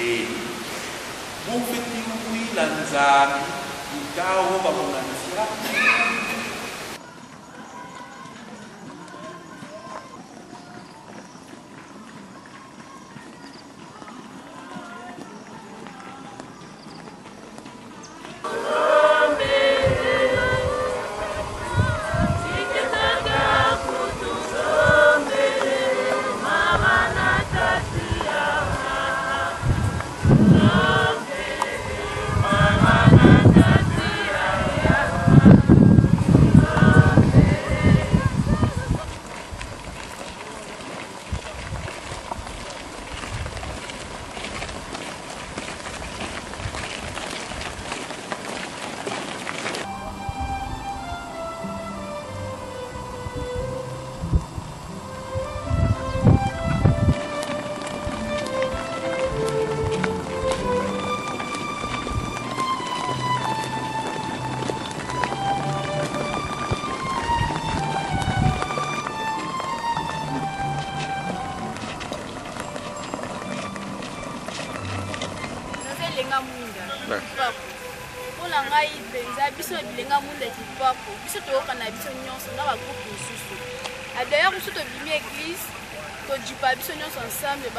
Beni. Bufeti ukwila nzami, ikawo bamunanisia. D'ailleurs, nous sommes dans l'église, nous sommes ensemble, nous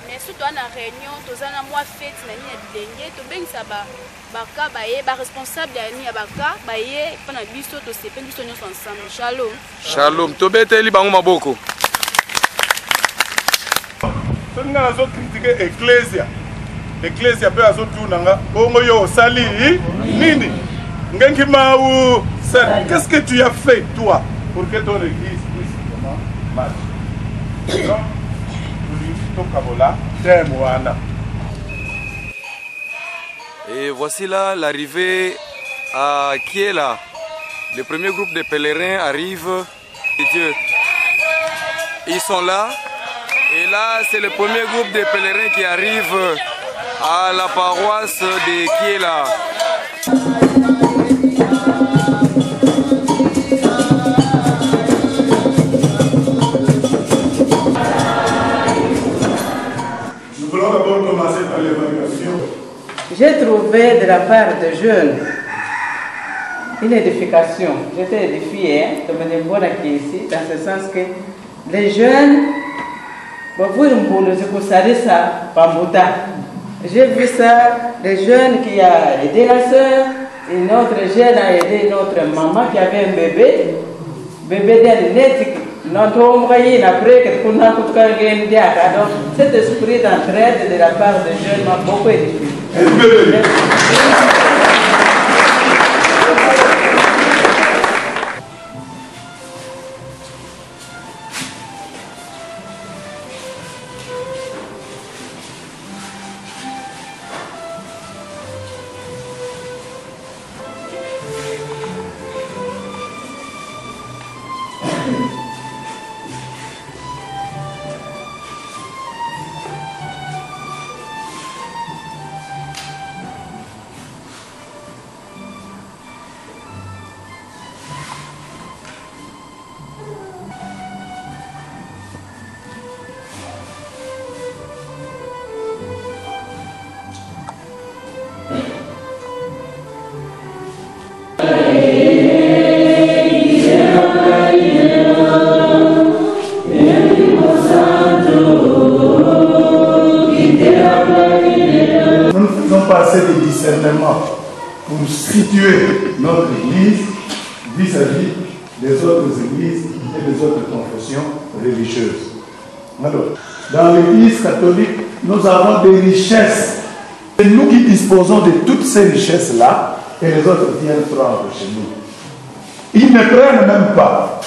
mais surtout en réunion, nous avons moi fête, nous sommes responsable ensemble. Shalom. Shalom. Tobeteli bango maboko. Nous avons critiqué l'Ecclésia. L'Ecclésia peut avoir tout nanga. Bongo yo sali nini. Ngenki maou. Qu'est-ce que tu as fait toi pour que ton église puisse comment marcher? Donc, et voici là l'arrivée à Kiela. Le premier groupe de pèlerins arrive. Et Dieu. Ils sont là. Et là, c'est le premier groupe de pèlerins qui arrive à la paroisse de Kiela. Nous voulons d'abord commencer par l'évaluation. J'ai trouvé de la part des jeunes une édification. J'étais édifiée, de mener bon acquis ici, dans ce sens que les jeunes, j'ai vu ça, des jeunes qui ont aidé la soeur, une autre jeune a aidé une autre maman qui avait un bébé d'elle. Après que donc cet esprit d'entraide de la part des jeunes m'a beaucoup édifié. Assez de discernement pour situer notre église vis-à-vis des autres églises et des autres confessions religieuses. Alors, dans l'église catholique, nous avons des richesses. C'est nous qui disposons de toutes ces richesses-là et les autres viennent prendre chez nous. Ils ne prennent même pas.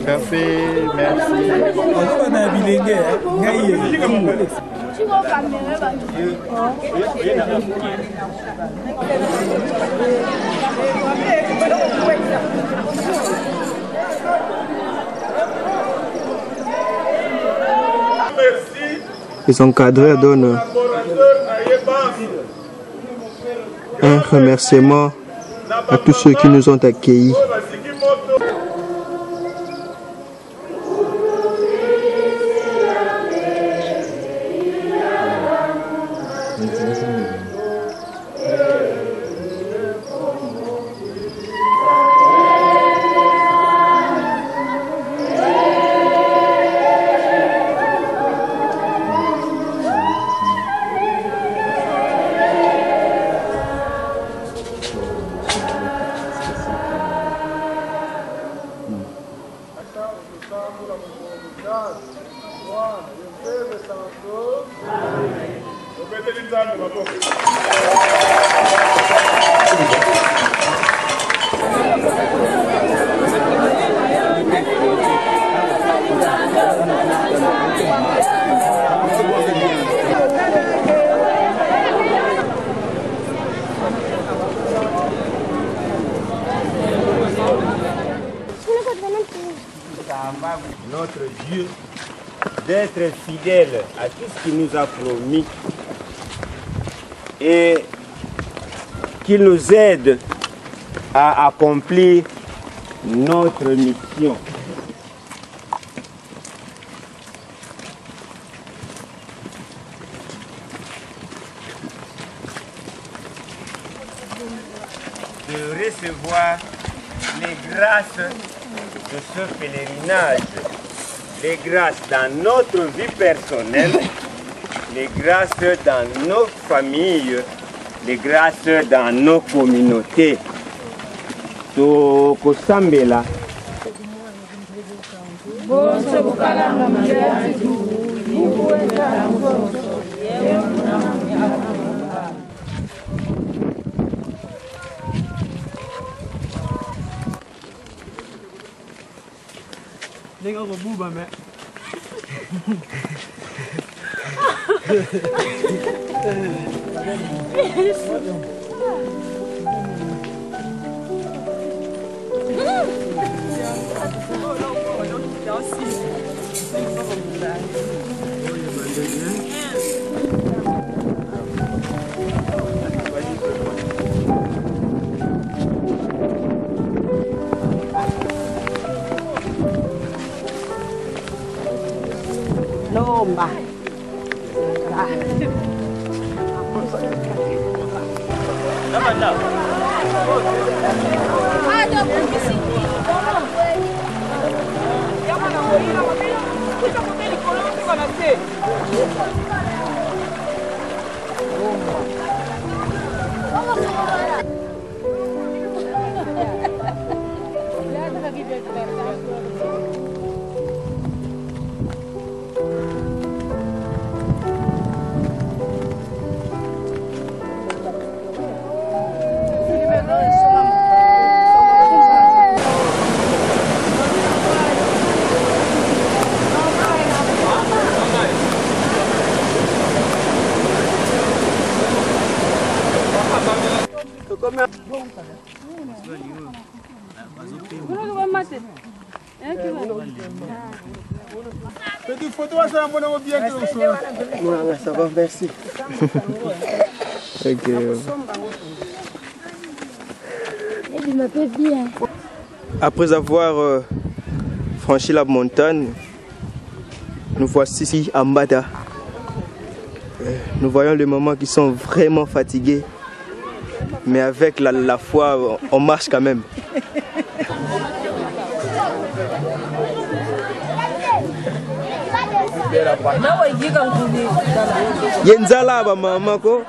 Café, merci. Les encadreurs donnent un remerciement à tous ceux qui nous ont accueillis. Notre Dieu d'être fidèle à tout ce qu'il nous a promis et qu'il nous aide à accomplir notre mission. De recevoir les grâces de ce pèlerinage, les grâces dans notre vie personnelle, les grâces dans nos familles, les grâces dans nos communautés. Tokosambela. Lomba. Ça va, merci. Après avoir franchi la montagne, nous voici ici à Mbada. Nous voyons les mamans qui sont vraiment fatiguées, mais avec la foi, on marche quand même. Yenzala ba mama ko.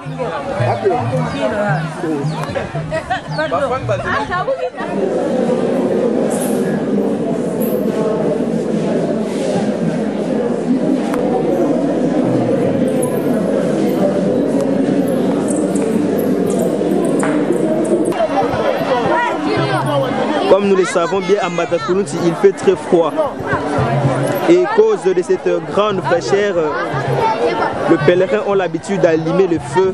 Comme nous le savons bien, à Matakulunti, il fait très froid. Et à cause de cette grande fraîcheur, les pèlerins ont l'habitude d'allumer le feu.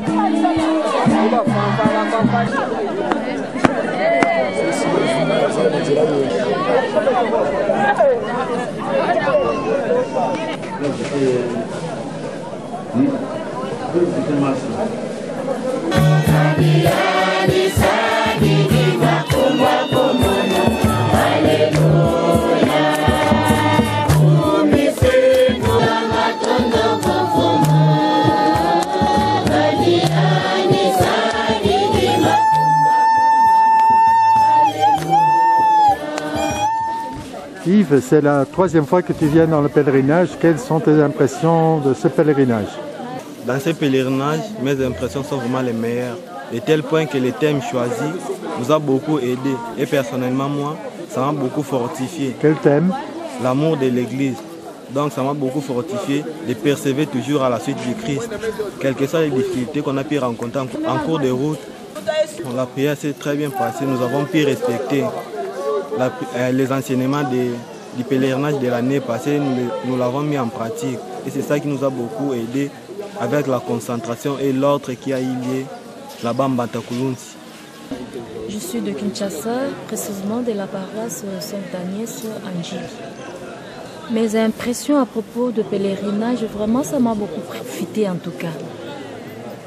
Yves, c'est la troisième fois que tu viens dans le pèlerinage. Quelles sont tes impressions de ce pèlerinage? Dans ce pèlerinage, mes impressions sont vraiment les meilleures. De tel point que le thème choisi nous a beaucoup aidé. Et personnellement, moi, ça m'a beaucoup fortifié. Quel thème? L'amour de l'Église. Donc ça m'a beaucoup fortifié de persévérer toujours à la suite du Christ. Quelles que soient les difficultés qu'on a pu rencontrer en cours de route, la prière s'est très bien passée. Nous avons pu respecter les enseignements du pèlerinage de l'année passée. Nous l'avons mis en pratique. Et c'est ça qui nous a beaucoup aidé avec la concentration et l'ordre qui a eu lieu là-bas en Matakulunti. Je suis de Kinshasa, précisément de la paroisse Sainte-Agnès Anjili. Mes impressions à propos de pèlerinage, vraiment ça m'a beaucoup profité en tout cas.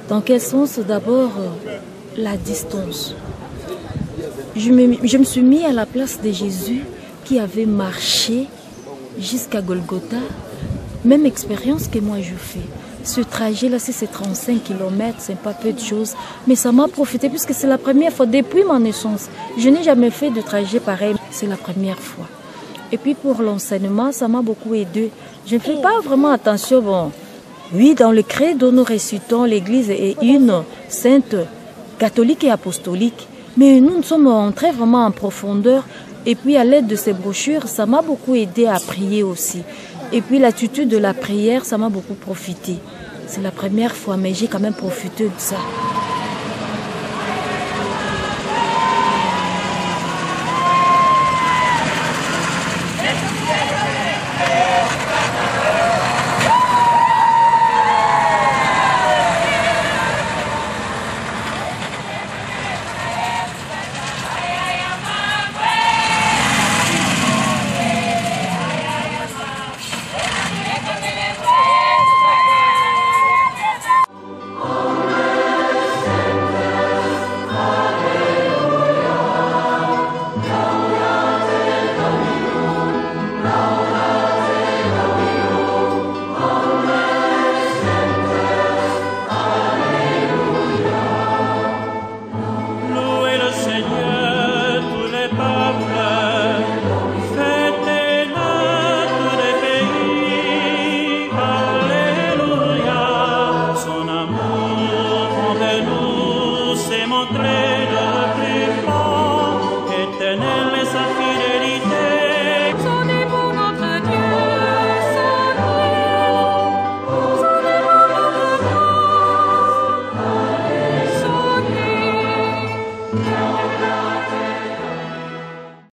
Dans quel sens? D'abord, la distance. Je me suis mis à la place de Jésus qui avait marché jusqu'à Golgotha. Même expérience que moi je fais. Ce trajet-là, c'est 35 km, c'est pas peu de choses. Mais ça m'a profité puisque c'est la première fois depuis ma naissance. Je n'ai jamais fait de trajet pareil. C'est la première fois. Et puis pour l'enseignement, ça m'a beaucoup aidé. Je ne fais pas vraiment attention. Bon, oui, dans le credo, nous récitons l'Église est une sainte catholique et apostolique. Mais nous sommes entrés vraiment en profondeur. Et puis à l'aide de ces brochures, ça m'a beaucoup aidé à prier aussi. Et puis l'attitude de la prière, ça m'a beaucoup profité. C'est la première fois, mais j'ai quand même profité de ça.